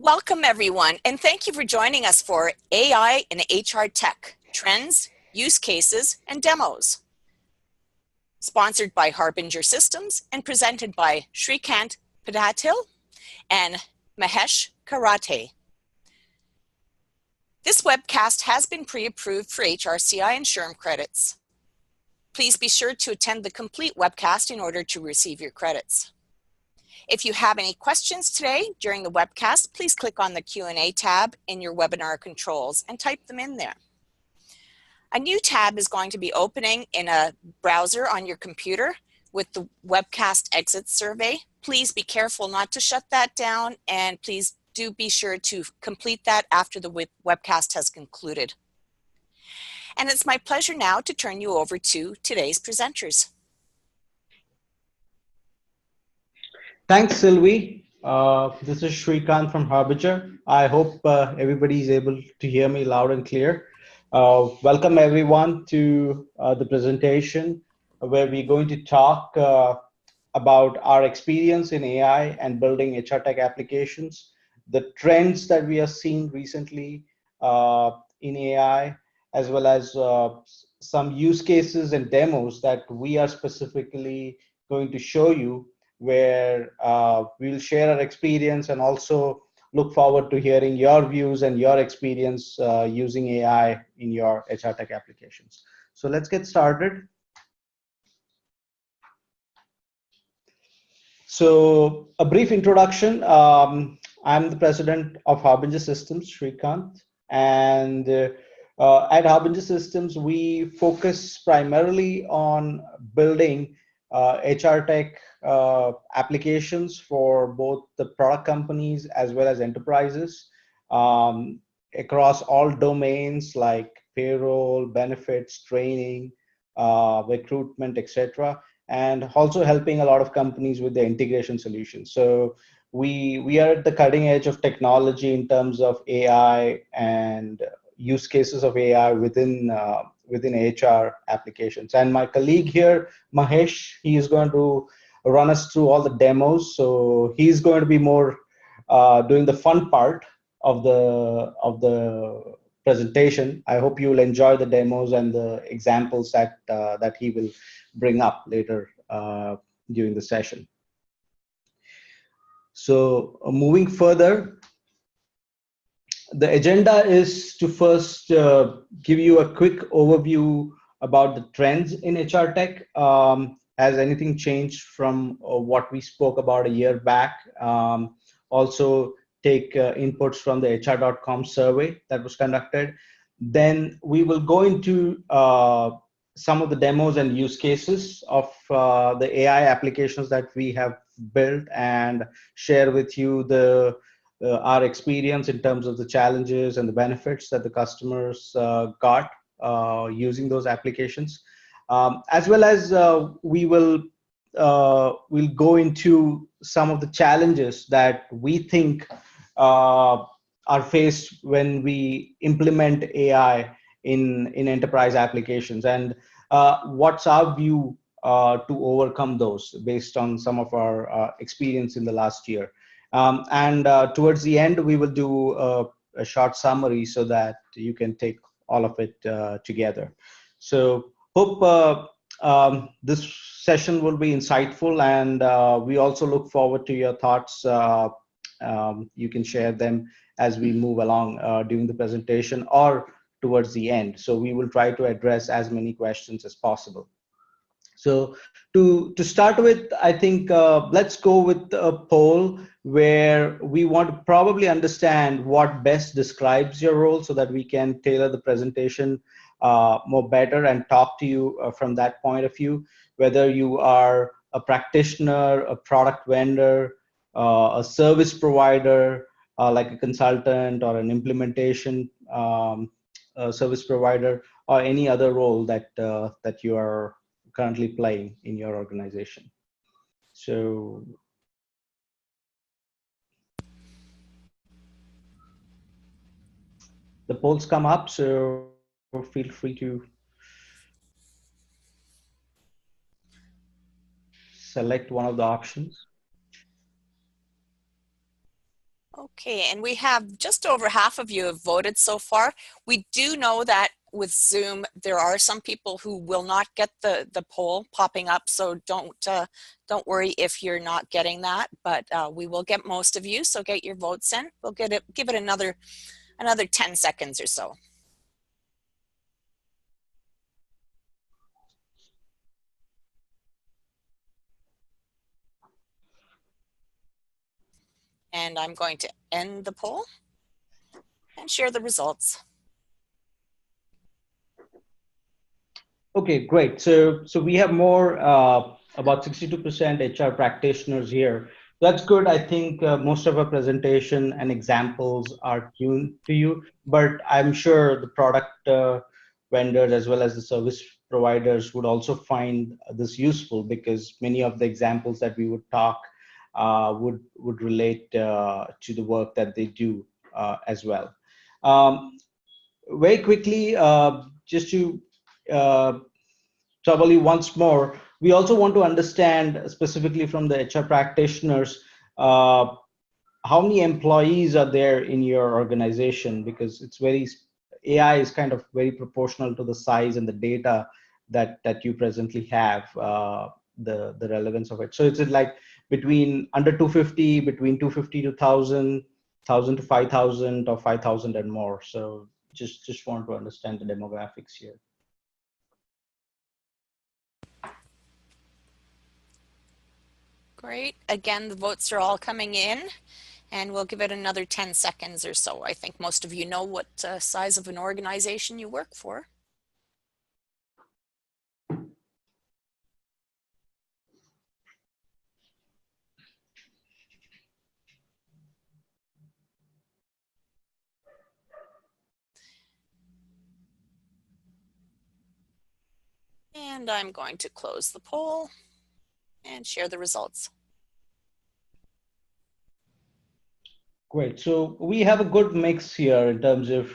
Welcome, everyone, and thank you for joining us for AI in HR Tech, Trends, Use Cases, and Demos. Sponsored by Harbinger Systems and presented by Shrikant Pattathil and Maheshkumar Kharade. This webcast has been pre-approved for HRCI and SHRM credits. Please be sure to attend the complete webcast in order to receive your credits. If you have any questions today during the webcast, please click on the Q&A tab in your webinar controls and type them in there. A new tab is going to be opening in a browser on your computer with the webcast exit survey. Please be careful not to shut that down, and please do be sure to complete that after the webcast has concluded. And it's my pleasure now to turn you over to today's presenters. Thanks, Sylvie. This is Shrikant from Harbinger. I hope everybody is able to hear me loud and clear. Welcome everyone to the presentation where we're going to talk about our experience in AI and building HR tech applications, the trends that we are seeing recently in AI, as well as some use cases and demos that we are specifically going to show you, where we'll share our experience and also look forward to hearing your views and your experience using AI in your HR tech applications. So let's get started. So a brief introduction. I'm the president of Harbinger Systems, Shrikant, and at Harbinger Systems, we focus primarily on building HR tech applications for both the product companies as well as enterprises across all domains like payroll, benefits, training, recruitment, etc., and also helping a lot of companies with the integration solutions. So we are at the cutting edge of technology in terms of AI and use cases of AI within HR applications. And my colleague here, Mahesh, he is going to run us through all the demos. So he's going to be more doing the fun part of the presentation. I hope you will enjoy the demos and the examples that that he will bring up later during the session. So moving further, the agenda is to first give you a quick overview about the trends in HR tech. Has anything changed from what we spoke about a year back? Also take inputs from the HR.com survey that was conducted. Then we will go into some of the demos and use cases of the AI applications that we have built and share with you our experience in terms of the challenges and the benefits that the customers got using those applications, as well as we'll go into some of the challenges that we think are faced when we implement AI in enterprise applications, and what's our view to overcome those based on some of our experience in the last year. Towards the end, we will do a short summary so that you can take all of it together. So hope this session will be insightful, and we also look forward to your thoughts. You can share them as we move along during the presentation or towards the end. So we will try to address as many questions as possible. So to start with, I think let's go with a poll where we want to probably understand what best describes your role so that we can tailor the presentation more better and talk to you from that point of view, whether you are a practitioner, a product vendor, a service provider, like a consultant or an implementation service provider, or any other role that that you are currently playing in your organization. So the polls come up, so feel free to select one of the options. Okay, and we have just over half of you have voted so far. We do know that with Zoom, there are some people who will not get the poll popping up, so don't worry if you're not getting that, but we will get most of you, so get your votes in. We'll give it another 10 seconds or so. And I'm going to end the poll and share the results. Okay, great. So we have more, about 62% HR practitioners here. That's good. I think most of our presentation and examples are tuned to you, but I'm sure the product vendors as well as the service providers would also find this useful, because many of the examples that we would talk would relate to the work that they do as well. Very quickly, just to trouble you once more, we also want to understand specifically from the HR practitioners, how many employees are there in your organization, because it's very, AI is kind of very proportional to the size and the data that you presently have, the relevance of it. So is it like between under 250, between 250 to 1,000, 1,000 to 5,000, or 5,000 and more? So just want to understand the demographics here. Great. Again, the votes are all coming in, and we'll give it another 10 seconds or so. I think most of you know what size of an organization you work for. And I'm going to close the poll and share the results. Great. So we have a good mix here in terms of,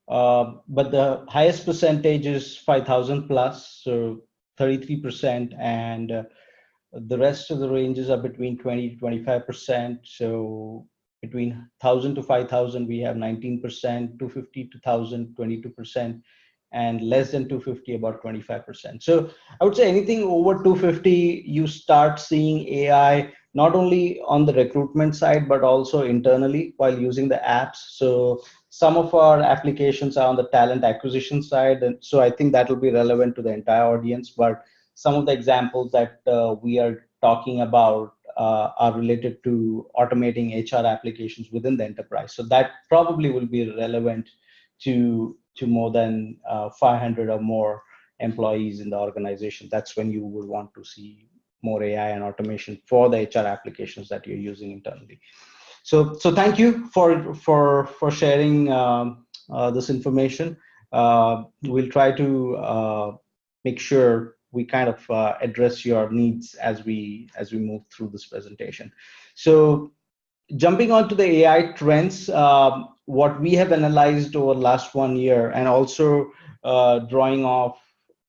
but the highest percentage is 5,000 plus, so 33%, and the rest of the ranges are between 20 to 25%. So between 1,000 to 5,000, we have 19%, 250 to 1,000, 22%, and less than 250, about 25%. So I would say anything over 250, you start seeing AI not only on the recruitment side, but also internally while using the apps. So some of our applications are on the talent acquisition side. And so I think that will be relevant to the entire audience. But some of the examples that we are talking about are related to automating HR applications within the enterprise. So that probably will be relevant to more than 500 or more employees in the organization. That's when you would want to see more AI and automation for the HR applications that you're using internally. So thank you for sharing this information. We'll try to make sure we kind of address your needs as we move through this presentation. So jumping onto the AI trends, what we have analyzed over the last 1 year, and also drawing off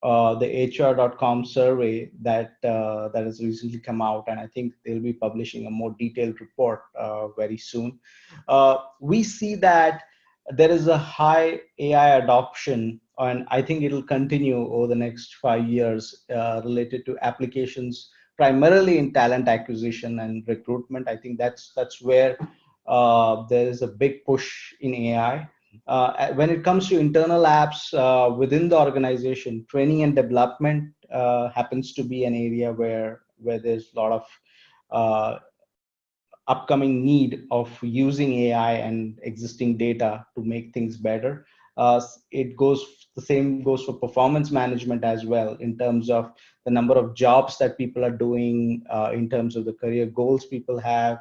the HR.com survey that has recently come out, and I think they'll be publishing a more detailed report very soon. We see that there is a high AI adoption, and I think it'll continue over the next 5 years related to applications primarily in talent acquisition and recruitment. I think that's where there is a big push in AI. When it comes to internal apps within the organization, training and development happens to be an area where there's a lot of upcoming need of using AI and existing data to make things better. The same goes for performance management as well, in terms of the number of jobs that people are doing, in terms of the career goals people have.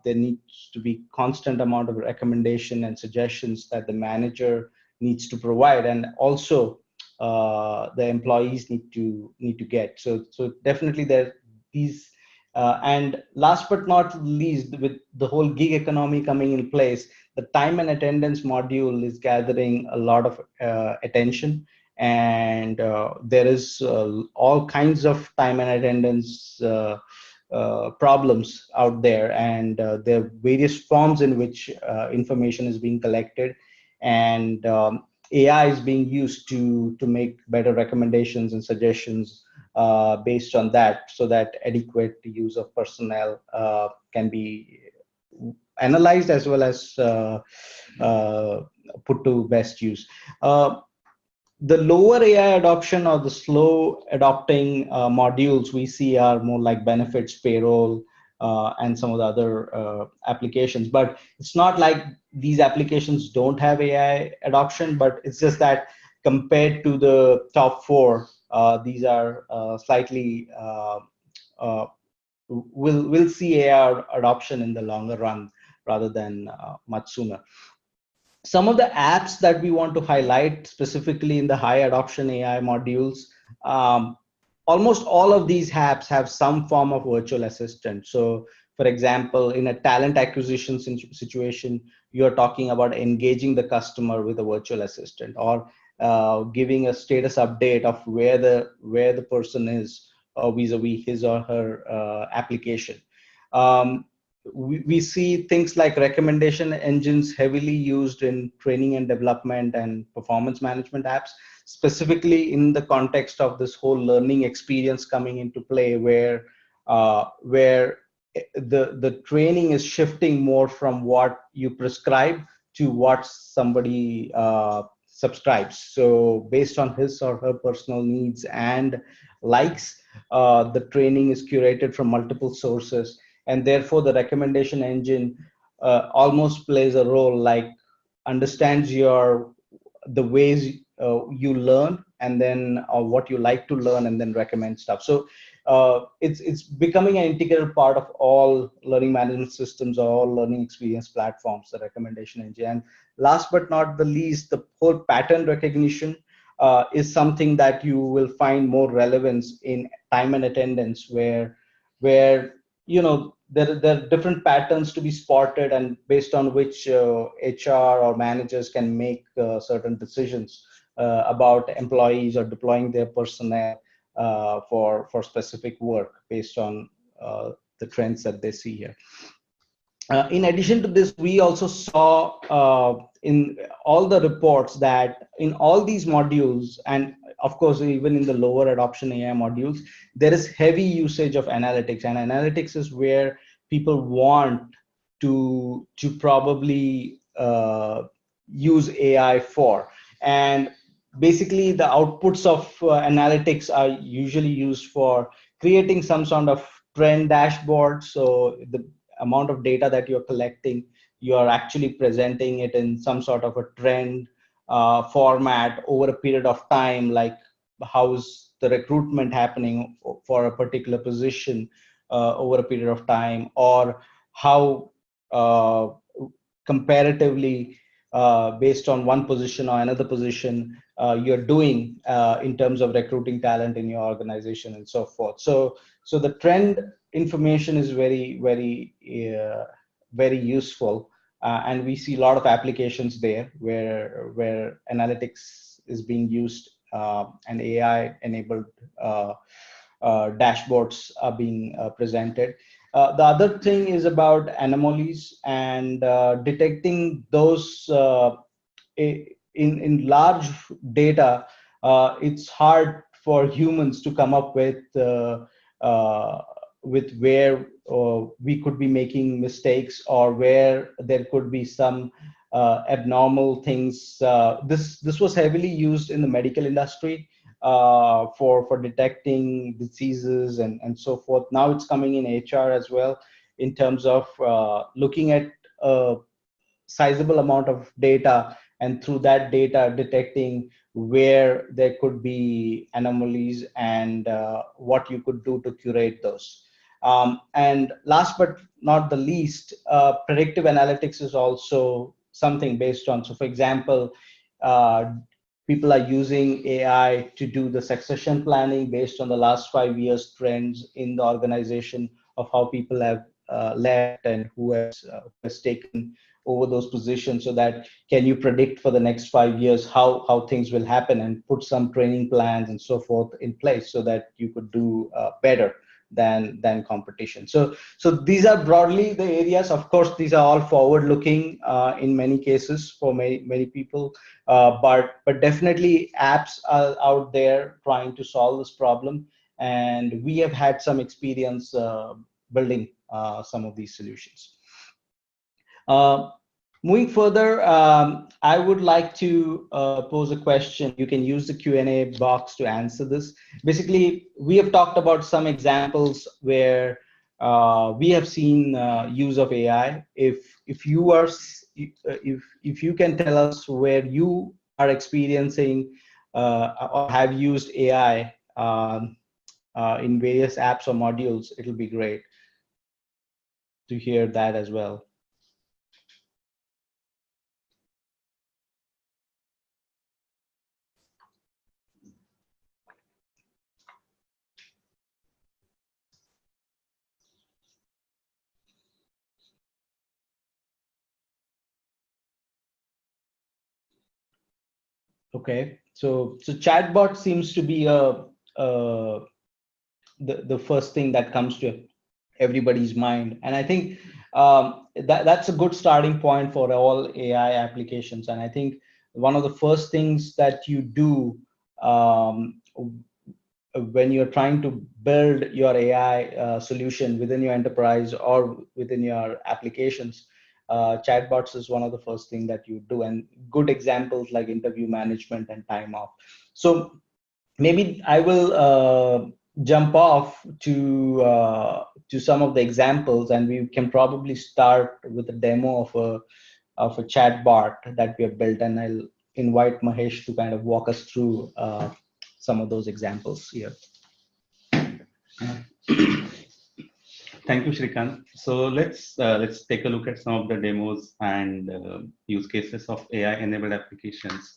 There needs to be constant amount of recommendation and suggestions that the manager needs to provide, and also the employees need to get. So definitely there these. And last but not least, with the whole gig economy coming in place, the time and attendance module is gathering a lot of attention, and there is all kinds of time and attendance problems out there, and there are various forms in which information is being collected, and AI is being used to make better recommendations and suggestions based on that, so that adequate use of personnel can be analyzed as well as put to best use. The lower AI adoption or the slow adopting modules we see are more like benefits, payroll, and some of the other applications. But it's not like these applications don't have AI adoption, but it's just that compared to the top four, these are slightly we'll see AI adoption in the longer run rather than much sooner. Some of the apps that we want to highlight specifically in the high adoption AI modules, almost all of these apps have some form of virtual assistant. So for example, in a talent acquisition situation, you're talking about engaging the customer with a virtual assistant, or giving a status update of where the person is vis-a-vis his or her application. We see things like recommendation engines heavily used in training and development and performance management apps, specifically in the context of this whole learning experience coming into play, where the training is shifting more from what you prescribe to what somebody subscribes. So based on his or her personal needs and likes, the training is curated from multiple sources, and therefore the recommendation engine almost plays a role, like understands the ways you learn, and then what you like to learn, and then recommend stuff. So it's becoming an integral part of all learning management systems or all learning experience platforms, the recommendation engine. And last but not the least, the whole pattern recognition is something that you will find more relevance in time and attendance, where there are different patterns to be spotted, and based on which HR or managers can make certain decisions about employees or deploying their personnel for specific work based on the trends that they see here. In addition to this, we also saw in all the reports that in all these modules, and of course, even in the lower adoption AI modules, there is heavy usage of analytics, and analytics is where people want to probably use AI for. And basically, the outputs of analytics are usually used for creating some sort of trend dashboard. So the amount of data that you're collecting, you're actually presenting it in some sort of a trend format over a period of time, like how's the recruitment happening for a particular position over a period of time, or how comparatively based on one position or another position you're doing in terms of recruiting talent in your organization, and so forth. So the trend information is very useful, and we see a lot of applications there where analytics is being used, and AI enabled dashboards are being presented. The other thing is about anomalies, and detecting those in large data. It's hard for humans to come up with where we could be making mistakes, or where there could be some abnormal things. This was heavily used in the medical industry for detecting diseases and so forth. Now it's coming in HR as well, in terms of looking at a sizable amount of data, and through that data detecting where there could be anomalies, and what you could do to curate those. And last but not the least, predictive analytics is also something based on. So for example, people are using AI to do the succession planning based on the last 5 years trends in the organization of how people have left and who has taken over those positions, so that can you predict for the next 5 years how things will happen, and put some training plans and so forth in place, so that you could do better than competition. So these are broadly the areas. Of course, these are all forward looking in many cases for many people, but definitely apps are out there trying to solve this problem, and we have had some experience building some of these solutions. Moving further, I would like to pose a question. You can use the Q&A box to answer this. Basically, we have talked about some examples where we have seen use of AI. If you can tell us where you are experiencing or have used AI in various apps or modules, it'll be great to hear that as well. Okay, so chatbot seems to be the first thing that comes to everybody's mind, and I think that's a good starting point for all AI applications. And I think one of the first things that you do when you're trying to build your AI solution within your enterprise or within your applications, chatbots is one of the first thing that you do, and good examples like interview management and time off. So maybe I will jump off to some of the examples, and we can probably start with a demo of a chatbot that we have built, and I'll invite Mahesh to kind of walk us through some of those examples here. Thank you, Shrikant. So let's take a look at some of the demos and use cases of AI-enabled applications.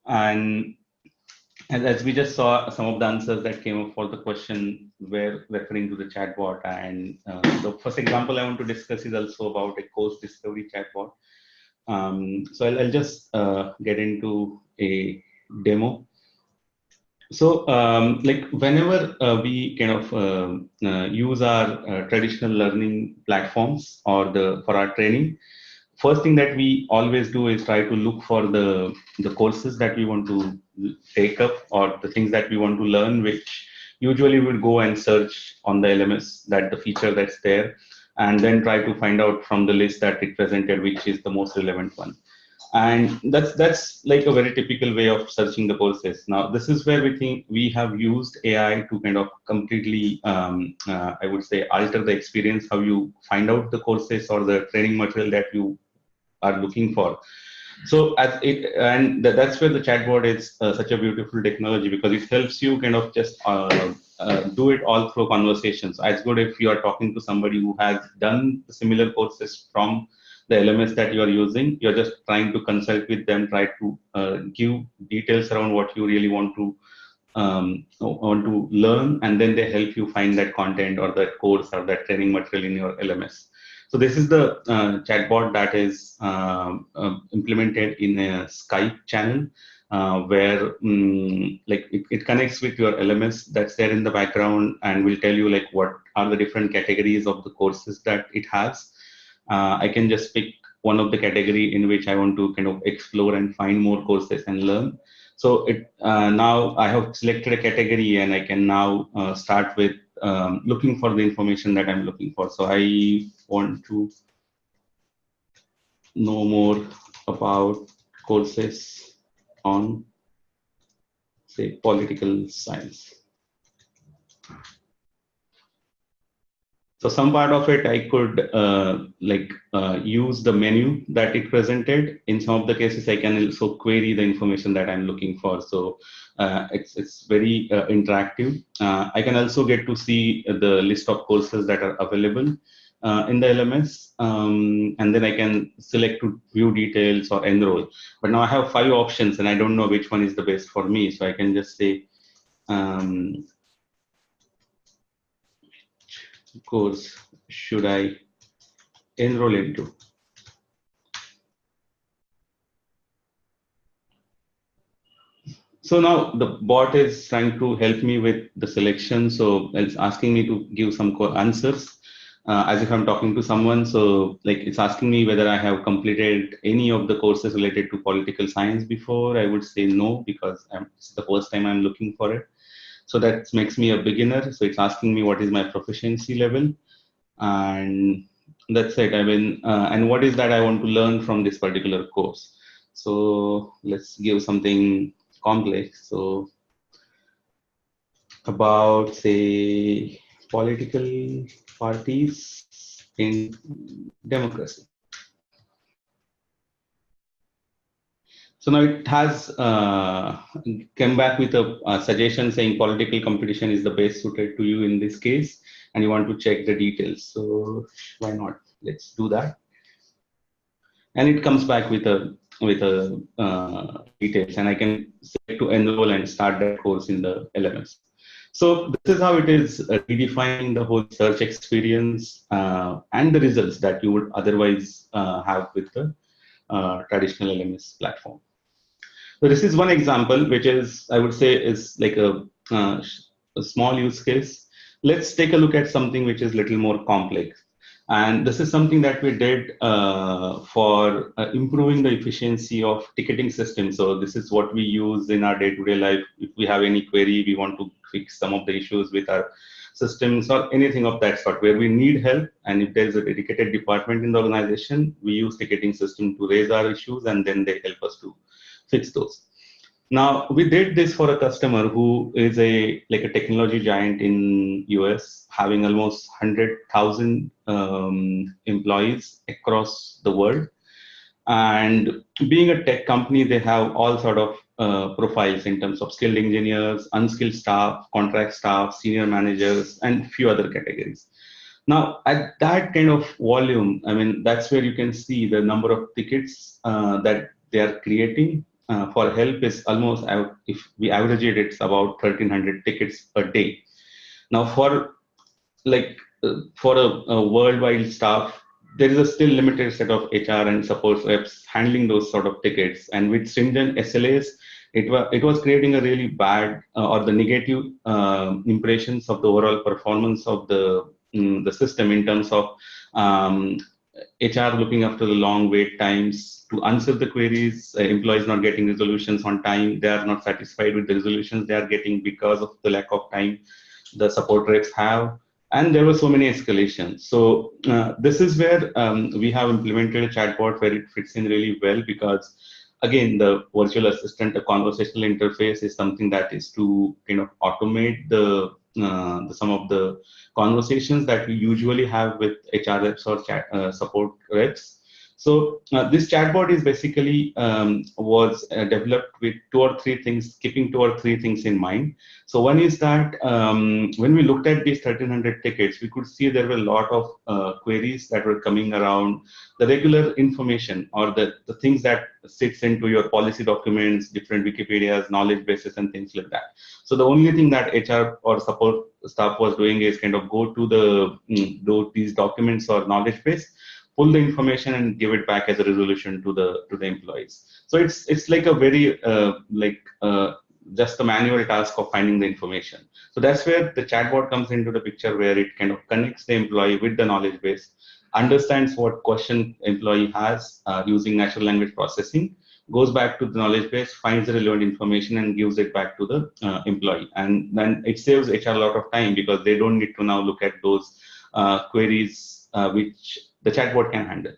And as we just saw, some of the answers that came up for the question were referring to the chatbot. And the first example I want to discuss is also about a course discovery chatbot. So I'll just get into a demo. So like whenever we kind of use our traditional learning platforms or for our training, first thing that we always do is try to look for the courses that we want to take up or the things that we want to learn, which usually we'll go and search on the LMS that the feature that's there, and then try to find out from the list that it presented which is the most relevant one. And that's like a very typical way of searching the courses. Now, this is where we think we have used AI to kind of completely, I would say, alter the experience, how you find out the courses or the training material that you are looking for. So that's where the chatbot is such a beautiful technology, because it helps you kind of just do it all through conversations. As good if you are talking to somebody who has done similar courses from the LMS that you are using, you're just trying to consult with them, try to give details around what you really want to learn, and then they help you find that content or that course or that training material in your LMS. So this is the chatbot that is implemented in a Skype channel where like it connects with your LMS that's there in the background and will tell you like what are the different categories of the courses that it has. I can just pick one of the category in which I want to kind of explore and find more courses and learn. So now I have selected a category and I can now start with looking for the information that I'm looking for. So I want to know more about courses on, say, political science. So some part of it I could use the menu that it presented. In some of the cases, I can also query the information that I'm looking for. So it's very interactive. I can also get to see the list of courses that are available in the LMS, and then I can select to view details or enroll. But now I have 5 options, and I don't know which one is the best for me. So I can just say, course should I enroll into? So now the bot is trying to help me with the selection. So it's asking me to give some answers as if I'm talking to someone. So like it's asking me whether I have completed any of the courses related to political science before. I would say no, because it's the first time I'm looking for it. So that makes me a beginner. So it's asking me what is my proficiency level, and that's it. I mean, and what is that I want to learn from this particular course. So let's give something complex. So about, say, political parties in democracy. So now it has come back with a suggestion saying political competition is the best suited to you in this case, and you want to check the details. So why not? Let's do that. And it comes back with a details, and I can select to enroll and start that course in the LMS. So this is how it is redefining the whole search experience and the results that you would otherwise have with the traditional LMS platform. So this is one example, which is, I would say, is like a small use case. Let's take a look at something which is a little more complex. And this is something that we did for improving the efficiency of ticketing systems. So this is what we use in our day-to-day life. If we have any query, we want to fix some of the issues with our systems or anything of that sort, where we need help. And if there's a dedicated department in the organization, we use ticketing system to raise our issues, and then they help us to fix those. Now, we did this for a customer who is a technology giant in US, having almost 100,000 employees across the world. And being a tech company, they have all sort of profiles in terms of skilled engineers, unskilled staff, contract staff, senior managers, and few other categories. Now, at that kind of volume, I mean, that's where you can see the number of tickets that they are creating for help is almost, if we average it, it's about 1,300 tickets per day. Now, for a worldwide staff, there is a still limited set of HR and support reps handling those sort of tickets. And with stringent SLAs, it was creating a really bad or the negative impressions of the overall performance of the system in terms of HR looking after the long wait times to answer the queries, employees not getting resolutions on time. They are not satisfied with the resolutions they are getting because of the lack of time the support reps have. And there were so many escalations. So this is where we have implemented a chatbot where it fits in really well, because again, the virtual assistant, a conversational interface, is something that is to kind of automate the some of the conversations that we usually have with HR reps or support reps. So this chatbot is basically was developed with keeping two or three things in mind. So one is that when we looked at these 1,300 tickets, we could see there were a lot of queries that were coming around the regular information or the things that sits into your policy documents, different Wikipedias, knowledge bases, and things like that. So the only thing that HR or support staff was doing is kind of go to these documents or knowledge base, pull the information and give it back as a resolution to the employees. So it's like a very just a manual task of finding the information. So that's where the chatbot comes into the picture, where it kind of connects the employee with the knowledge base, understands what question employee has using natural language processing, goes back to the knowledge base, finds the relevant information, and gives it back to the employee. And then it saves HR a lot of time, because they don't need to now look at those queries which the chatbot can handle.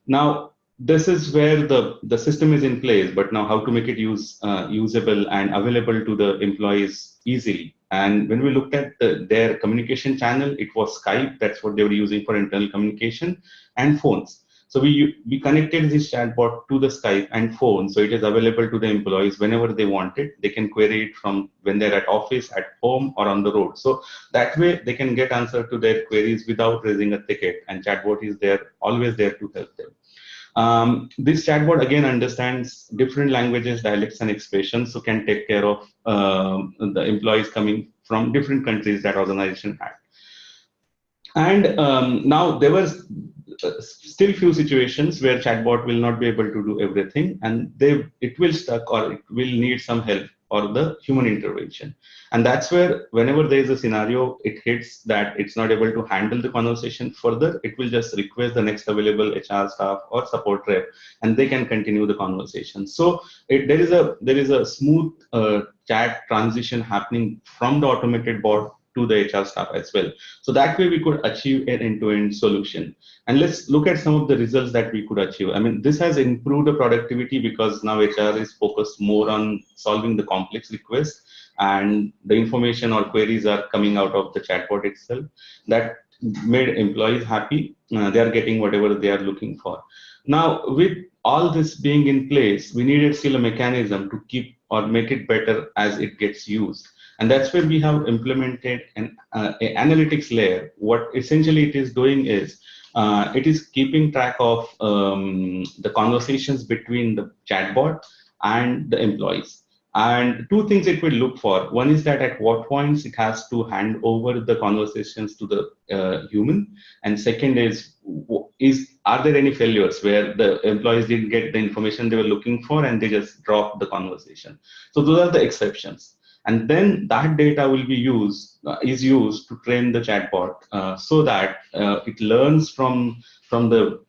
Now, this is where the system is in place, but now how to make it usable and available to the employees easily. And when we looked at their communication channel, it was Skype. That's what they were using for internal communication, and phones. So we connected this chatbot to the Skype and phone, so it is available to the employees whenever they want it. They can query it from when they're at office, at home, or on the road. So that way they can get answer to their queries without raising a ticket, and chatbot is there, always there to help them. This chatbot again understands different languages, dialects, and expressions, so can take care of the employees coming from different countries that organization had. And now there was still few situations where chatbot will not be able to do everything, and it will stuck or it will need some help or the human intervention. And that's where whenever there is a scenario, it hits that it's not able to handle the conversation further, it will just request the next available HR staff or support rep, and they can continue the conversation. So there is a smooth chat transition happening from the automated bot to the HR staff as well. So that way we could achieve an end-to-end solution. And let's look at some of the results that we could achieve. I mean, this has improved the productivity because now HR is focused more on solving the complex requests, and the information or queries are coming out of the chatbot itself. That made employees happy. They are getting whatever they are looking for. Now, with all this being in place, we needed still a mechanism to keep or make it better as it gets used. And that's where we have implemented an analytics layer. What essentially it is doing is it is keeping track of the conversations between the chatbot and the employees. And two things it will look for. One is that at what points it has to hand over the conversations to the human. And second is are there any failures where the employees didn't get the information they were looking for and they just dropped the conversation. So those are the exceptions. And then that data will be is used to train the chatbot so that it learns from the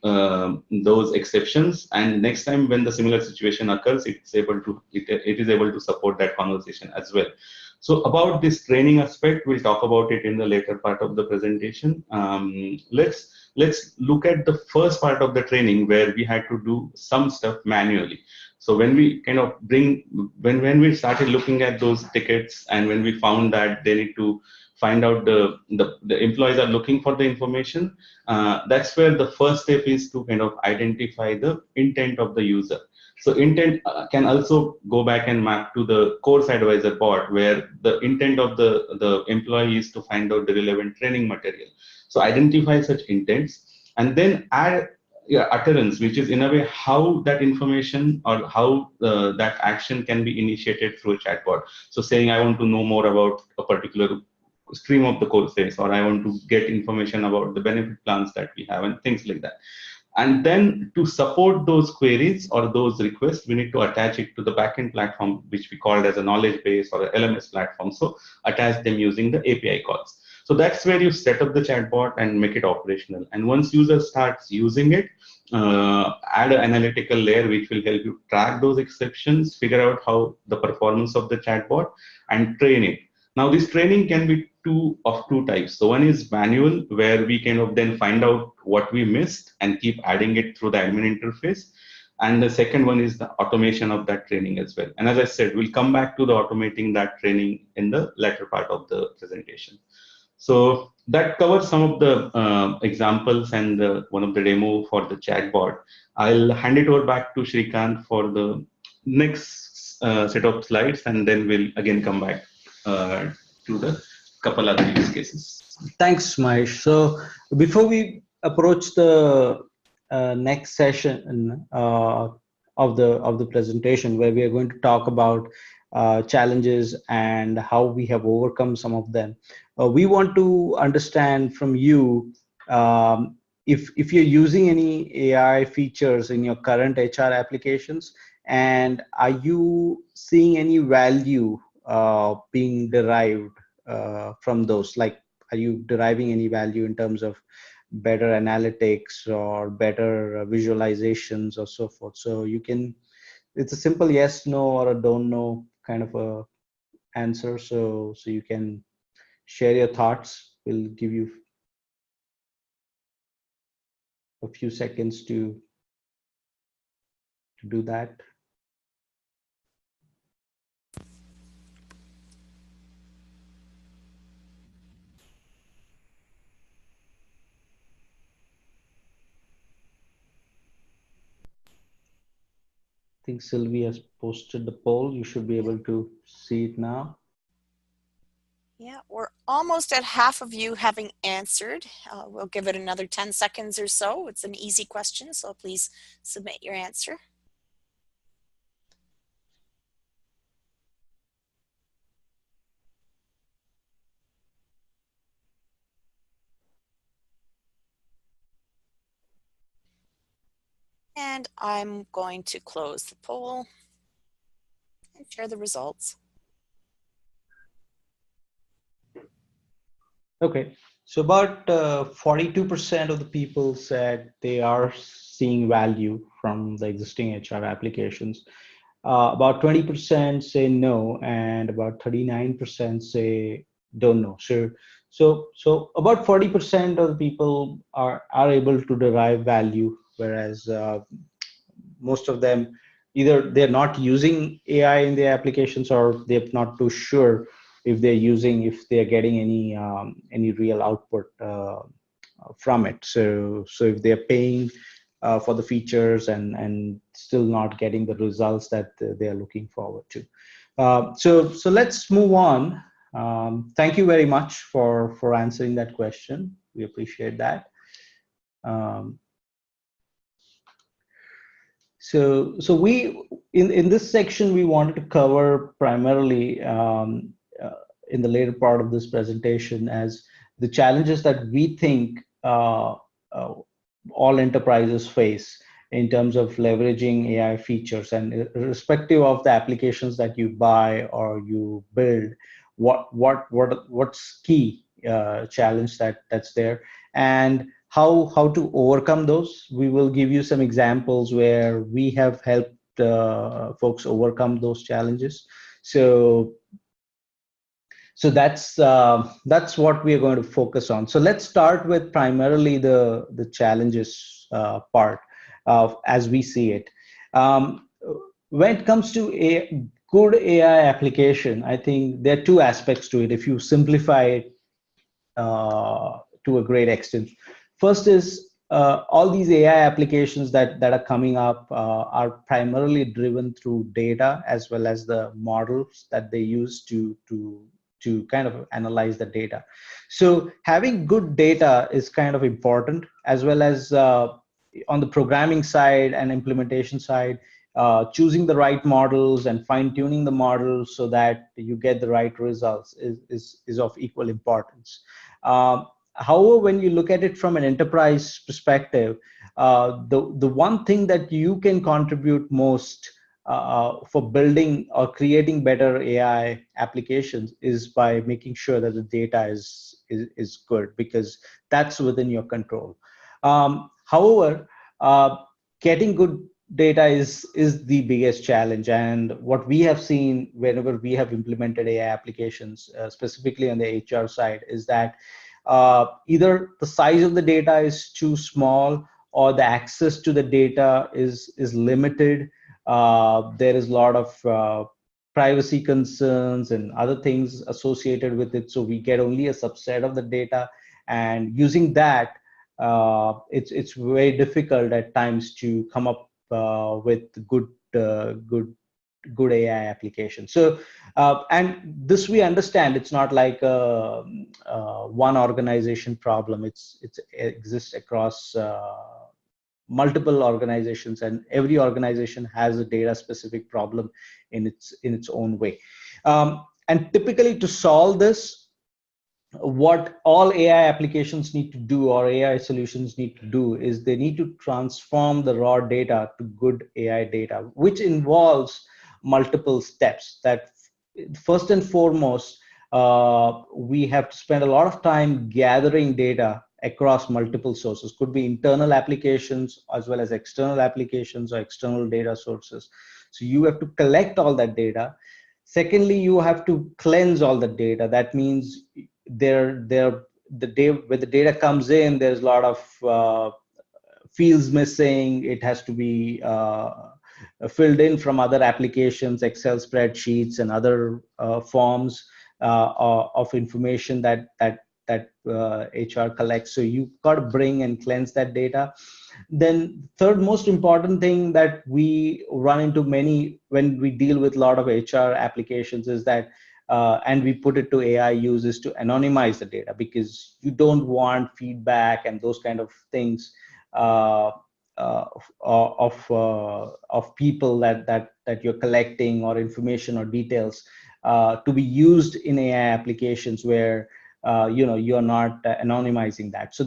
those exceptions, and next time when the similar situation occurs, it is able to support that conversation as well. So about this training aspect, we'll talk about it in the later part of the presentation. Let's look at the first part of the training where we had to do some stuff manually. So when we kind of when we started looking at those tickets, and when we found that they need to find out the employees are looking for the information, that's where the first step is to kind of identify the intent of the user. So intent can also go back and map to the course advisor bot, where the intent of the employee is to find out the relevant training material. So identify such intents and then add utterance, which is in a way how that information or how that action can be initiated through a chatbot. So saying, I want to know more about a particular stream of the courses, or I want to get information about the benefit plans that we have, and things like that. And then to support those queries or those requests, we need to attach it to the backend platform, which we called as a knowledge base or a LMS platform. So attach them using the API calls. So that's where you set up the chatbot and make it operational. And once user starts using it, add an analytical layer which will help you track those exceptions, figure out how the performance of the chatbot, and train it. Now, this training can be of two types. So one is manual, where we kind of then find out what we missed and keep adding it through the admin interface. And the second one is the automation of that training as well. And as I said, we'll come back to the automating that training in the latter part of the presentation. So that covers some of the examples and one of the demo for the chatbot. I'll hand it over back to Shrikant for the next set of slides, and then we'll again come back to the couple other use cases. Thanks, Mahesh. So before we approach the next session of the presentation, where we are going to talk about challenges and how we have overcome some of them, we want to understand from you if you're using any AI features in your current HR applications, and are you seeing any value being derived from those? Like, are you deriving any value in terms of better analytics or better visualizations or so forth? So you can, it's a simple yes, no, or a don't know kind of a answer. So you can share your thoughts. We'll give you a few seconds to do that. I think Sylvie has posted the poll. You should be able to see it now. Yeah, we're almost at half of you having answered. We'll give it another 10 seconds or so. It's an easy question, so please submit your answer. And I'm going to close the poll and share the results. Okay, so about 42% of the people said they are seeing value from the existing HR applications. About 20% say no, and about 39% say don't know. So about 40% of the people are able to derive value, whereas most of them either they're not using AI in their applications, or they're not too sure if they're getting any real output from it. So if they're paying for the features and still not getting the results that they are looking forward to. So let's move on. Thank you very much for answering that question. We appreciate that. So we in this section we wanted to cover primarily in the later part of this presentation as the challenges that we think all enterprises face in terms of leveraging AI features, and irrespective of the applications that you buy or you build, what's key challenge that's there, and how to overcome those. We will give you some examples where we have helped folks overcome those challenges. So that's what we are going to focus on. So let's start with primarily the challenges part as we see it. When it comes to a good AI application, I think there are two aspects to it if you simplify it to a great extent. First is all these AI applications that are coming up are primarily driven through data, as well as the models that they use to kind of analyze the data. So having good data is kind of important, as well as on the programming side and implementation side, choosing the right models and fine-tuning the models so that you get the right results is of equal importance. However, when you look at it from an enterprise perspective, the one thing that you can contribute most for building or creating better AI applications is by making sure that the data is good, because that's within your control. However, getting good data is the biggest challenge, and what we have seen whenever we have implemented AI applications, specifically on the HR side, is that either the size of the data is too small, or the access to the data is limited. There is a lot of privacy concerns and other things associated with it, so we get only a subset of the data, and using that, it's very difficult at times to come up with good AI application. So and this we understand, it's not like a one organization problem. It exists across multiple organizations, and every organization has a data specific problem in its own way. And typically to solve this, what all AI applications need to do, or AI solutions need to do, is they need to transform the raw data to good AI data, which involves multiple steps. That first and foremost, we have to spend a lot of time gathering data across multiple sources. Could be internal applications as well as external applications or external data sources. So you have to collect all that data. Secondly, you have to cleanse all the data. That means where the data comes in, there's a lot of fields missing. It has to be filled in from other applications, Excel spreadsheets and other forms of information that HR collects. So you've got to bring and cleanse that data. Then third most important thing that we run into when we deal with a lot of HR applications is that and we put it to AI use, is to anonymize the data, because you don't want feedback and those kind of things of people that you're collecting, or information or details to be used in AI applications where you're not anonymizing that. So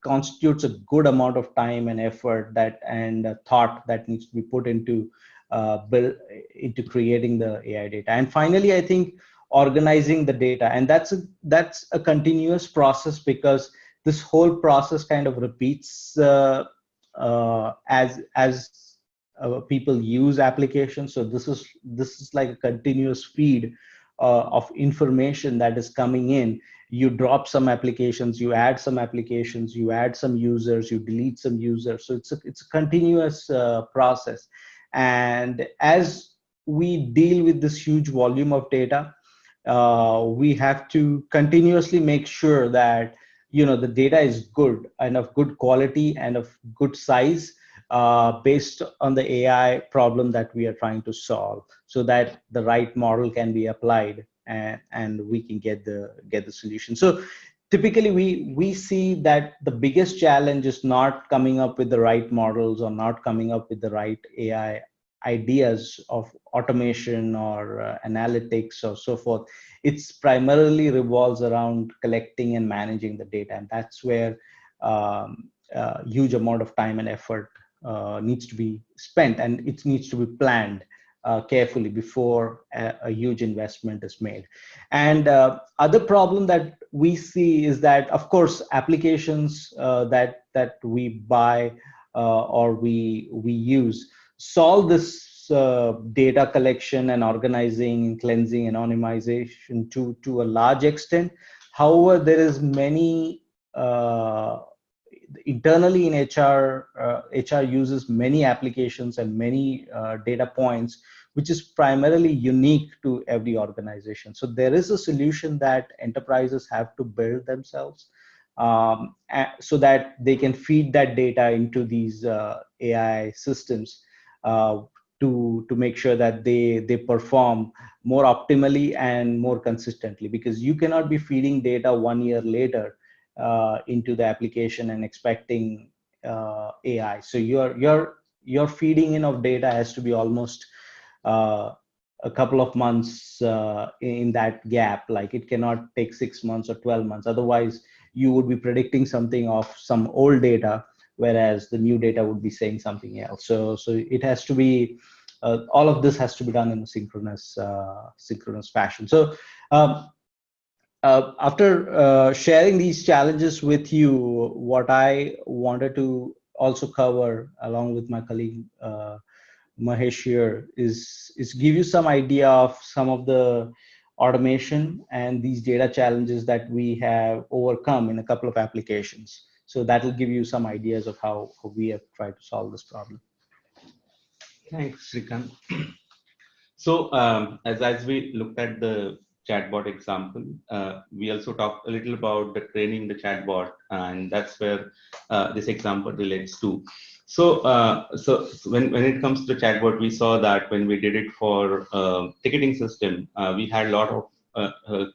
constitutes a good amount of time and effort and thought that needs to be put into into creating the AI data. And finally, I think organizing the data, and that's a continuous process, because this whole process kind of repeats as people use applications. So this is like a continuous feed of information that is coming in. You drop some applications, you add some applications, you add some users, you delete some users. So it's a continuous process. And as we deal with this huge volume of data, we have to continuously make sure that the data is good and of good quality and of good size, based on the AI problem that we are trying to solve, so that the right model can be applied and we can get the solution. So typically we see that the biggest challenge is not coming up with the right models or not coming up with the right AI ideas of automation or analytics or so forth. It's primarily revolves around collecting and managing the data, and that's where huge amount of time and effort needs to be spent, and it needs to be planned carefully before a huge investment is made. And other problem that we see is that, of course, applications that we buy or we use solve this data collection and organizing, cleansing, anonymization to a large extent. However, there is many internally in HR, HR uses many applications and many data points, which is primarily unique to every organization. So there is a solution that enterprises have to build themselves, so that they can feed that data into these AI systems to make sure that they perform more optimally and more consistently, because you cannot be feeding data 1 year later into the application and expecting AI. So your feeding in of data has to be almost a couple of months in that gap. Like, it cannot take 6 months or 12 months. Otherwise, you would be predicting something of some old data, whereas the new data would be saying something else. So it has to be all of this has to be done in a synchronous fashion. So after sharing these challenges with you, what I wanted to also cover along with my colleague Mahesh here is give you some idea of some of the automation and these data challenges that we have overcome in a couple of applications. So that will give you some ideas of how we have tried to solve this problem. Thanks, Shrikant. So as we looked at the chatbot example, we also talked a little about the training the chatbot, and that's where this example relates to. So when it comes to the chatbot, we saw that when we did it for ticketing system, we had a lot of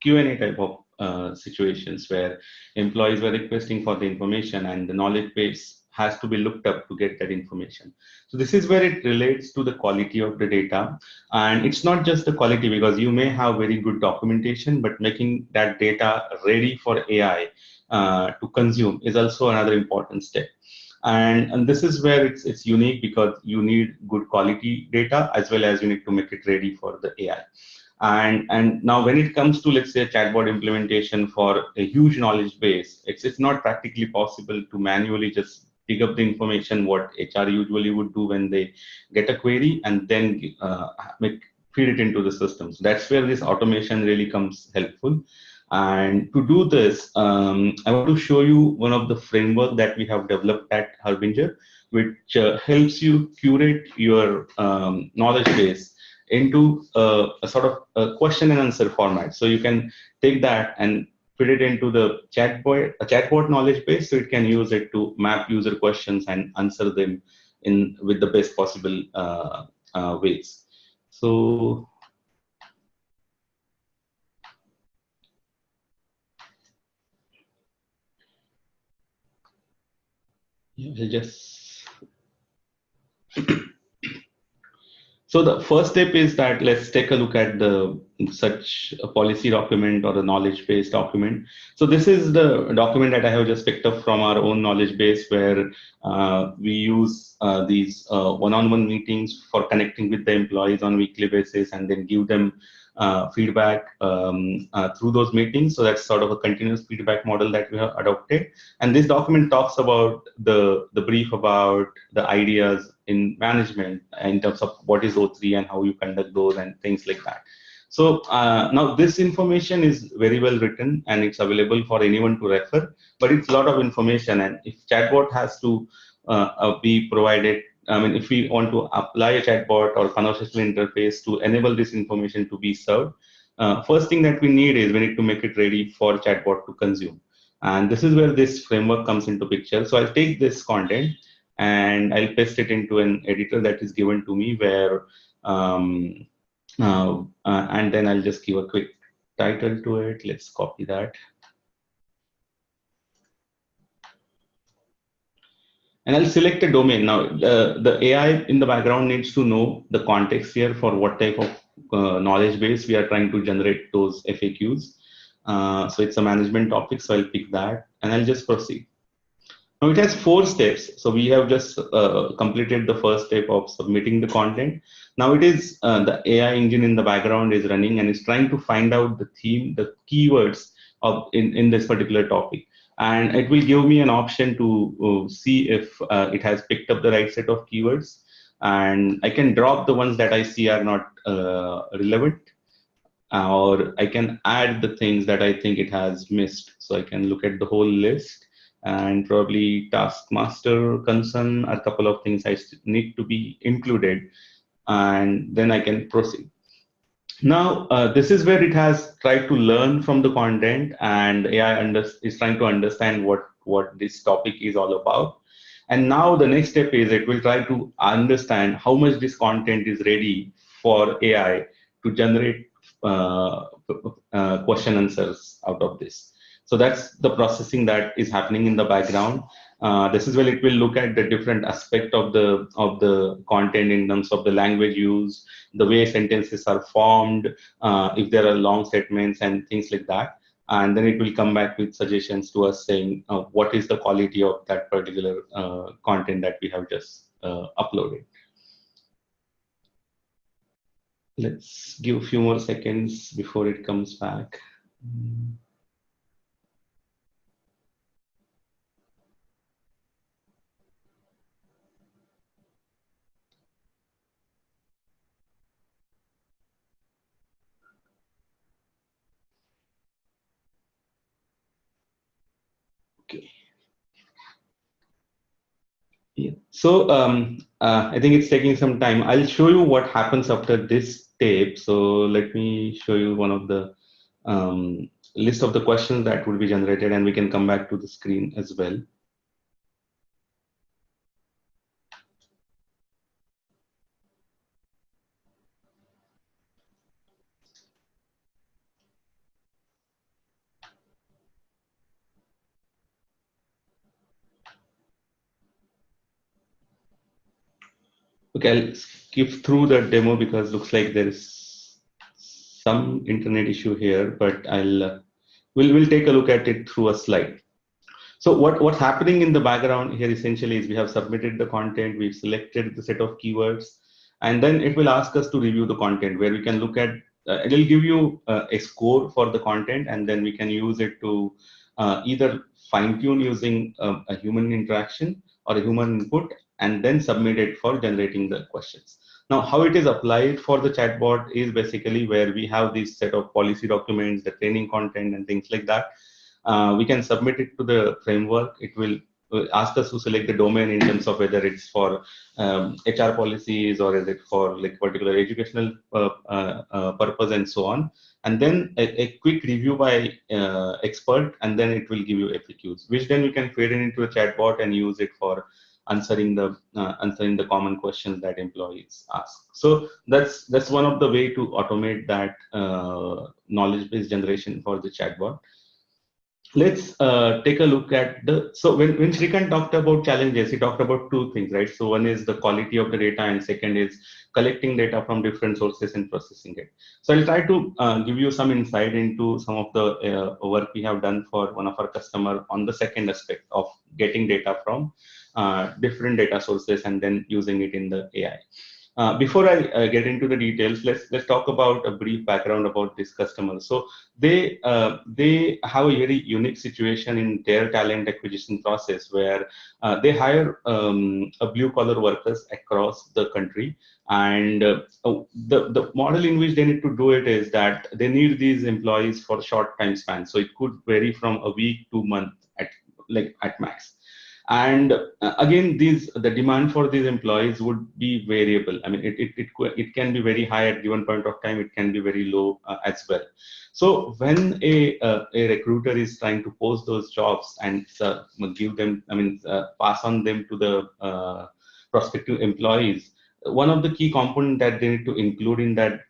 Q&A type of situations where employees were requesting for the information, and the knowledge base has to be looked up to get that information. So this is where it relates to the quality of the data. And it's not just the quality, because you may have very good documentation, but making that data ready for AI to consume is also another important step. And this is where it's unique, because you need good quality data as well as you need to make it ready for the AI. And now when it comes to, let's say, a chatbot implementation for a huge knowledge base, it's not practically possible to manually just dig up the information what HR usually would do when they get a query and then feed it into the system. So that's where this automation really comes helpful. And to do this, I want to show you one of the framework that we have developed at Harbinger, which helps you curate your knowledge base into a sort of a question and answer format. So you can take that and fit it into the chatbot knowledge base, so it can use it to map user questions and answer them with the best possible ways. So we'll just So the first step is that let's take a look at the such a policy document or a knowledge base document. So this is the document that I have just picked up from our own knowledge base, where we use these one-on-one meetings for connecting with the employees on a weekly basis, and then give them feedback through those meetings. So that's sort of a continuous feedback model that we have adopted. And this document talks about the brief about the ideas in management in terms of what is O3 and how you conduct those and things like that. So now this information is very well written and it's available for anyone to refer, but it's a lot of information, and if chatbot has to be provided, I mean, if we want to apply a chatbot or conversational interface to enable this information to be served, first thing that we need is we need to make it ready for chatbot to consume. And this is where this framework comes into picture. So I'll take this content and I'll paste it into an editor that is given to me, where and then I'll just give a quick title to it. Let's copy that. And I'll select a domain. Now, the AI in the background needs to know the context here for what type of knowledge base we are trying to generate those FAQs. So it's a management topic, so I'll pick that and I'll just proceed. Now it has 4 steps. So we have just completed the first step of submitting the content. Now it is the AI engine in the background is running and is trying to find out the theme, the keywords of in this particular topic. And it will give me an option to see if it has picked up the right set of keywords. And I can drop the ones that I see are not relevant, or I can add the things that I think it has missed. So I can look at the whole list, and probably taskmaster concern, a couple of things I need to be included, and then I can proceed. Now, this is where it has tried to learn from the content, and AI is trying to understand what this topic is all about. And now the next step is it will try to understand how much this content is ready for AI to generate question answers out of this. So that's the processing that is happening in the background. This is where it will look at the different aspect of the content in terms of the language used, the way sentences are formed, if there are long statements and things like that. And then it will come back with suggestions to us saying what is the quality of that particular content that we have just uploaded. Let's give a few more seconds before it comes back. Okay. Yeah. So I think it's taking some time. I'll show you what happens after this tape. So let me show you one of the list of the questions that will be generated, and we can come back to the screen as well. Okay, I'll skip through the demo because it looks like there is some internet issue here, but we'll take a look at it through a slide. So what's happening in the background here essentially is we have submitted the content, we've selected the set of keywords, and then it will ask us to review the content, where we can look at, it'll give you a score for the content, and then we can use it to either fine tune using a human interaction or a human input, and then submit it for generating the questions. Now, how it is applied for the chatbot is basically where we have this set of policy documents, the training content and things like that. We can submit it to the framework. It will ask us to select the domain in terms of whether it's for HR policies or is it for like particular educational purpose and so on. And then a quick review by expert, and then it will give you FAQs, which then we can feed it into a chatbot and use it for answering the common questions that employees ask. So that's one of the way to automate that knowledge base generation for the chatbot. let's take a look at so when Shrikant talked about challenges, he talked about two things, right? So one is the quality of the data, and second is collecting data from different sources and processing it. So I'll try to give you some insight into some of the work we have done for one of our customer on the second aspect of getting data from different data sources and then using it in the AI. Before I get into the details, let's talk about a brief background about this customer. So they have a very unique situation in their talent acquisition process, where they hire a blue collar workers across the country, and the model in which they need to do it is that they need these employees for short time spans. So it could vary from a week to month at max. And again, the demand for these employees would be variable. I mean, it can be very high at given point of time. It can be very low as well. So when a recruiter is trying to post those jobs and give them, pass on them to the prospective employees, one of the key components that they need to include in that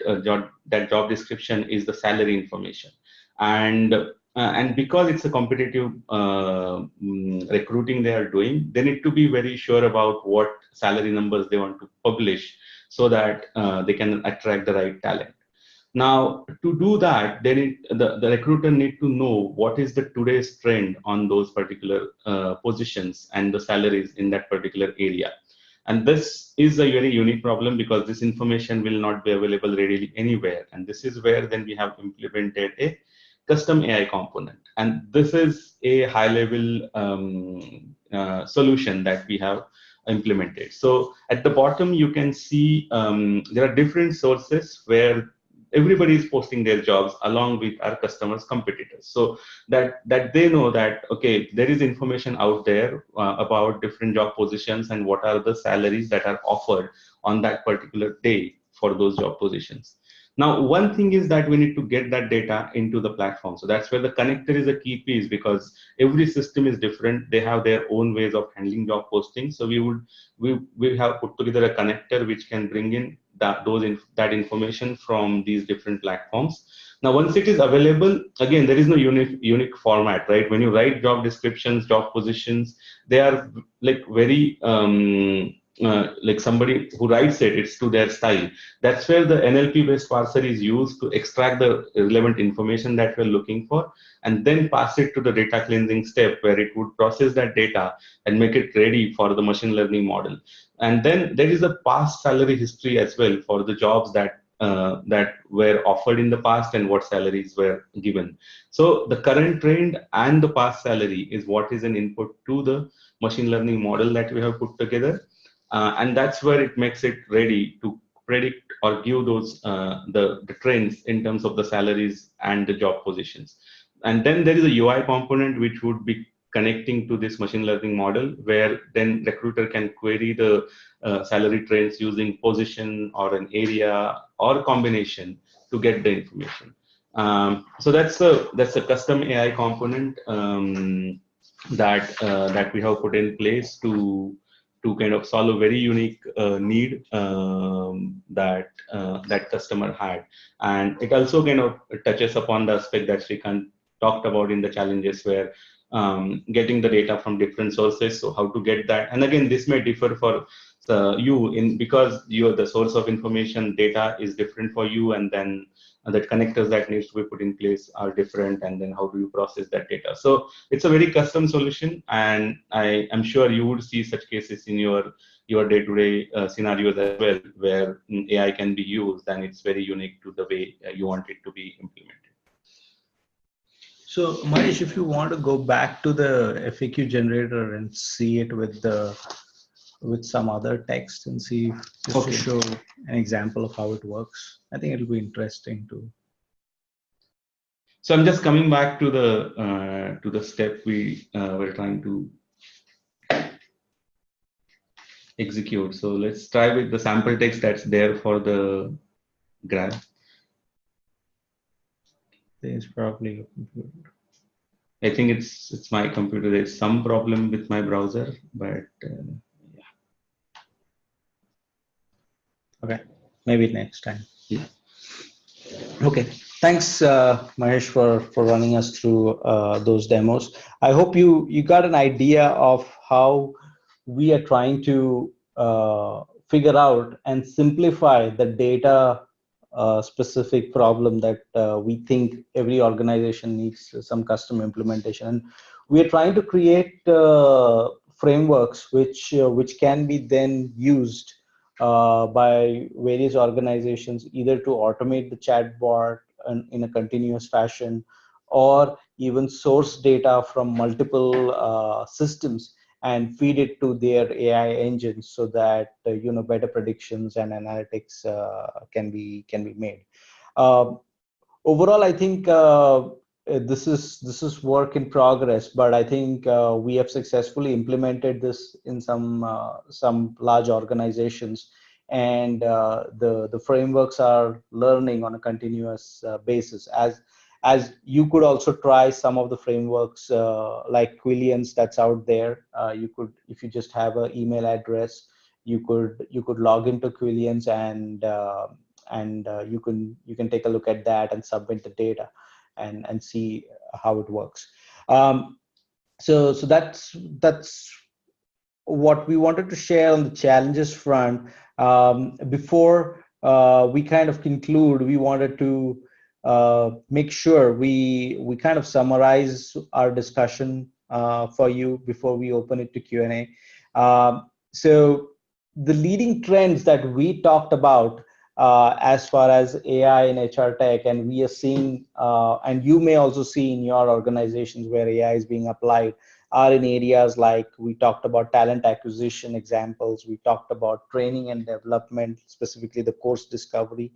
job description is the salary information. And because it's a competitive recruiting they are doing, they need to be very sure about what salary numbers they want to publish, so that they can attract the right talent. Now, to do that, the recruiter need to know what is the today's trend on those particular positions and the salaries in that particular area. And this is a very unique problem, because this information will not be available readily anywhere. And this is where then we have implemented a custom AI component. And this is a high level solution that we have implemented. So at the bottom, you can see there are different sources where everybody is posting their jobs along with our customers' competitors, so that they know that, okay, there is information out there about different job positions and what are the salaries that are offered on that particular day for those job positions. Now, one thing is that we need to get that data into the platform. So that's where the connector is a key piece, because every system is different. They have their own ways of handling job posting. So we have put together a connector which can bring in that information from these different platforms. Now, once it is available, again, there is no unique format, right? When you write job descriptions, job positions, they are like very like somebody who writes it's to their style. That's where the NLP based parser is used to extract the relevant information that we're looking for, and then pass it to the data cleansing step, where it would process that data and make it ready for the machine learning model. And then there is a past salary history as well for the jobs that were offered in the past and what salaries were given. So the current trend and the past salary is what is an input to the machine learning model that we have put together. And that's where it makes it ready to predict or give those the trends in terms of the salaries and the job positions. And then there is a UI component which would be connecting to this machine learning model, where then recruiter can query the salary trends using position or an area or combination to get the information. So that's a custom AI component that we have put in place to kind of solve a very unique need that customer had. And it also kind of touches upon the aspect that Shrikant talked about in the challenges, where getting the data from different sources. So how to get that? And again, this may differ for because the source of information data is different for you, and then the connectors that needs to be put in place are different, and then how do you process that data? So it's a very custom solution, and I am sure you would see such cases in your day-to-day scenarios as well, where AI can be used, and it's very unique to the way you want it to be implemented. So Mahesh, if you want to go back to the FAQ generator and see it with some other text and see to show an example of how it works, I think it'll be interesting too. So I'm just coming back to the step we were trying to execute. So let's try with the sample text that's there for the graph. It's probably your computer. I think it's my computer. There's some problem with my browser, but yeah. Okay, maybe next time. Yeah. Okay. Thanks, Mahesh, for running us through those demos. I hope you got an idea of how we are trying to figure out and simplify the data specific problem that we think every organization needs some custom implementation. And we are trying to create frameworks which can be then used by various organizations, either to automate the chatbot in a continuous fashion, or even source data from multiple systems and feed it to their AI engines so that better predictions and analytics can be made. Uh, Overall, I think this is work in progress, but I think we have successfully implemented this in some large organizations, and the frameworks are learning on a continuous basis. As you could also try some of the frameworks like Quillians that's out there. You could, if you just have an email address, you could log into Quillians and you can take a look at that and submit the data and see how it works. So that's what we wanted to share on the challenges front. Before we kind of conclude, we wanted to make sure we kind of summarize our discussion for you before we open it to Q&A. So the leading trends that we talked about as far as AI in HR tech, and we are seeing, and you may also see in your organizations where AI is being applied, are in areas like we talked about talent acquisition examples, we talked about training and development, specifically the course discovery,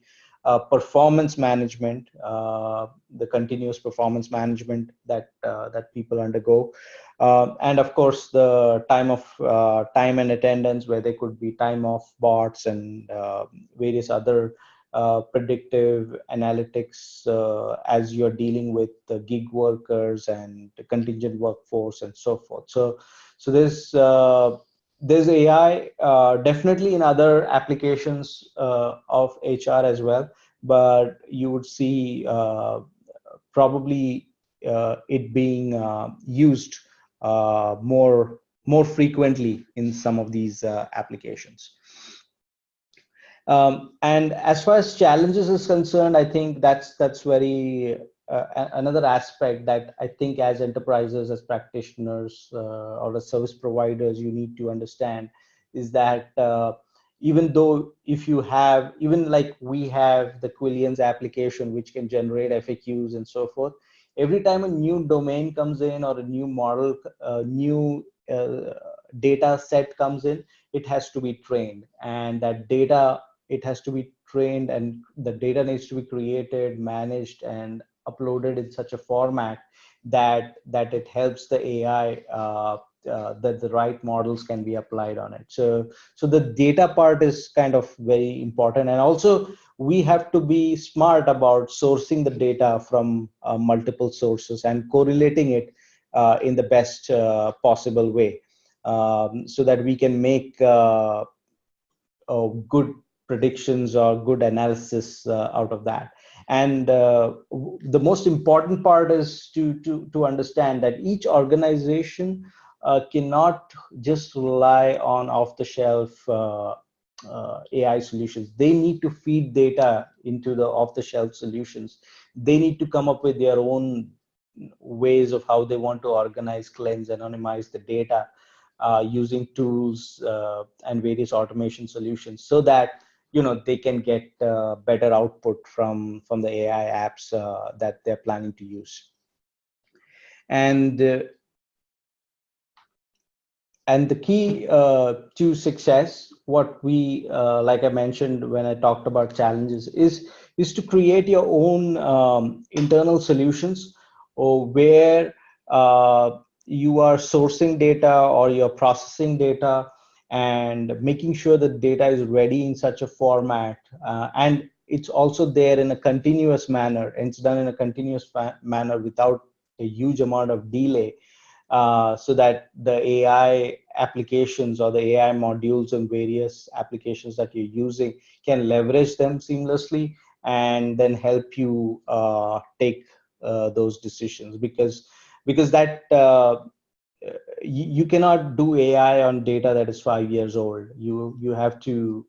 performance management, the continuous performance management that people undergo, and of course the time and attendance, where there could be time off bots and various other predictive analytics as you're dealing with the gig workers and the contingent workforce and so forth. So there's AI definitely in other applications of HR as well, but you would see probably it being used more frequently in some of these applications. And as far as challenges is concerned, I think that's very another aspect that I think as enterprises, as practitioners, or as service providers, you need to understand is that even though if you have, even like we have the Quillians application, which can generate FAQs and so forth, every time a new domain comes in or a new model, new data set comes in, it has to be trained, and that data, it has to be trained, and the data needs to be created, managed, and uploaded in such a format that it helps the AI, that the right models can be applied on it. So the data part is kind of very important, and also we have to be smart about sourcing the data from multiple sources and correlating it in the best possible way, so that we can make good predictions or good analysis out of that. And the most important part is to understand that each organization cannot just rely on off-the-shelf AI solutions. They need to feed data into the off-the-shelf solutions. They need to come up with their own ways of how they want to organize, cleanse, anonymize the data using tools and various automation solutions, so that they can get better output from the AI apps that they're planning to use. And the key to success, what we like I mentioned when I talked about challenges, is to create your own internal solutions, or where you are sourcing data or you're processing data and making sure that data is ready in such a format, and it's also there in a continuous manner, and it's done in a continuous manner without a huge amount of delay, so that the AI applications or the AI modules and various applications that you're using can leverage them seamlessly, and then help you take those decisions, because that you cannot do AI on data that is 5 years old. You have to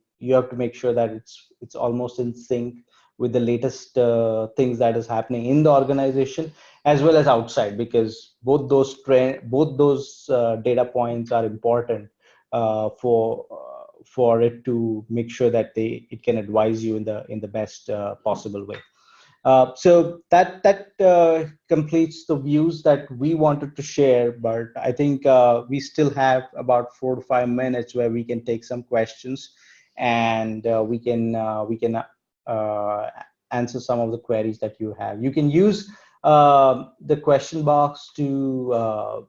make sure that it's almost in sync with the latest things that is happening in the organization as well as outside, because both those data points are important for it to make sure that it can advise you in the best possible way. So that completes the views that we wanted to share, but I think we still have about 4 to 5 minutes where we can take some questions, and we can answer some of the queries that you have. You can use the question box to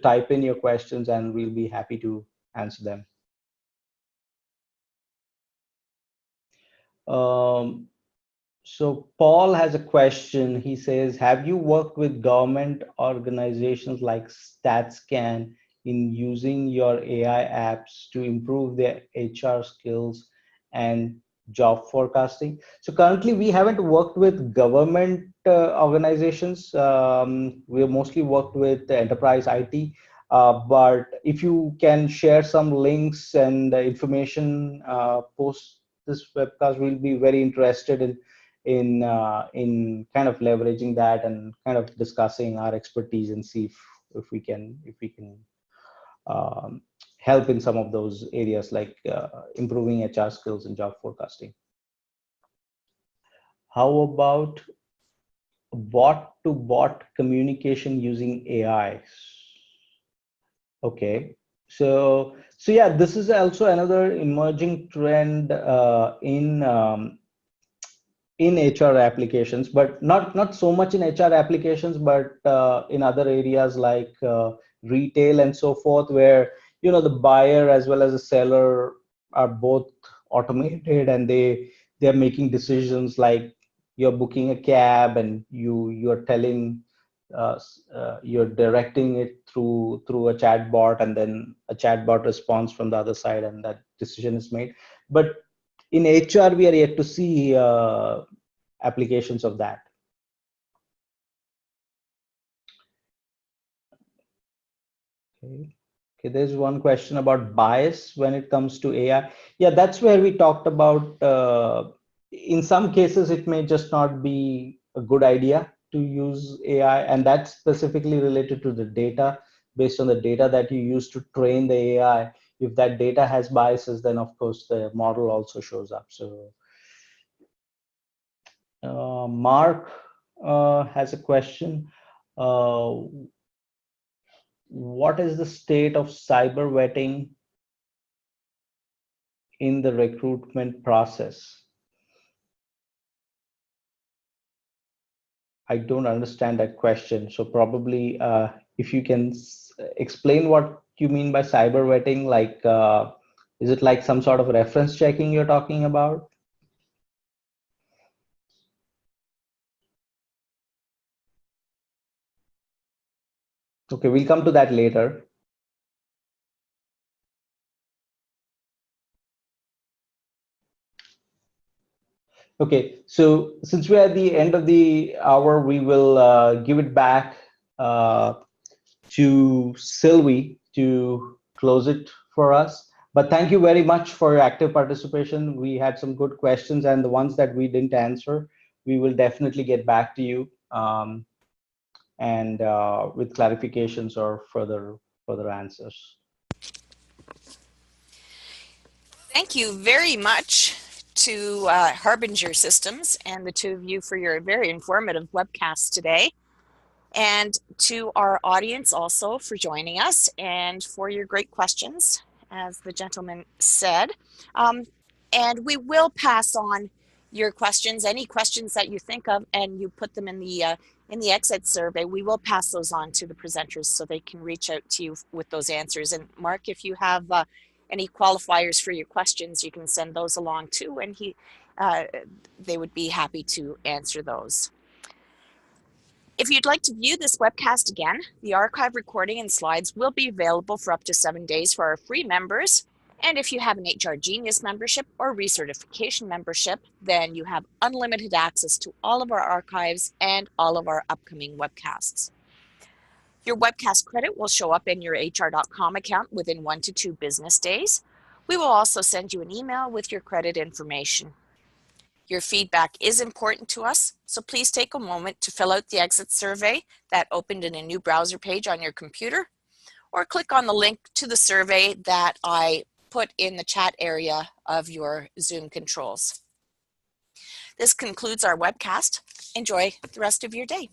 type in your questions, and we'll be happy to answer them. So Paul has a question. He says, have you worked with government organizations like StatScan in using your AI apps to improve their HR skills and job forecasting? So currently we haven't worked with government organizations. We have mostly worked with the enterprise IT. But if you can share some links and information post this webcast, we'll be very interested in kind of leveraging that and kind of discussing our expertise and see if we can help in some of those areas, like improving HR skills and job forecasting. How about bot to bot communication using AI? Okay, so yeah, this is also another emerging trend in HR applications, but not so much in HR applications, but in other areas like retail and so forth, where the buyer as well as the seller are both automated, and they're making decisions, like you're booking a cab and you're telling you're directing it through a chat bot, and then a chat bot responds from the other side, and that decision is made. But in HR, we are yet to see applications of that. Okay, there's one question about bias when it comes to AI. Yeah, that's where we talked about, in some cases, it may just not be a good idea to use AI, and that's specifically related to the data. Based on the data that you use to train the AI, if that data has biases, then of course the model also shows up. So Mark has a question. What is the state of cyber vetting in the recruitment process? I don't understand that question. So probably if you can explain what you mean by cyber vetting, like is it like some sort of reference checking you're talking about? Okay, we'll come to that later. Okay, so since we're at the end of the hour, we will give it back to Sylvie to close it for us. But thank you very much for your active participation. We had some good questions, and the ones that we didn't answer, we will definitely get back to you and with clarifications or further answers. Thank you very much to Harbinger Systems and the two of you for your very informative webcast today, and to our audience also for joining us and for your great questions, as the gentleman said. And we will pass on your questions, any questions that you think of, and you put them in the exit survey. We will pass those on to the presenters so they can reach out to you with those answers. And Mark, if you have any qualifiers for your questions, you can send those along too, and they would be happy to answer those. If you'd like to view this webcast again, the archive recording and slides will be available for up to 7 days for our free members. And if you have an HR Genius membership or recertification membership, then you have unlimited access to all of our archives and all of our upcoming webcasts. Your webcast credit will show up in your HR.com account within 1 to 2 business days. We will also send you an email with your credit information. Your feedback is important to us, so please take a moment to fill out the exit survey that opened in a new browser page on your computer, or click on the link to the survey that I put in the chat area of your Zoom controls. This concludes our webcast. Enjoy the rest of your day.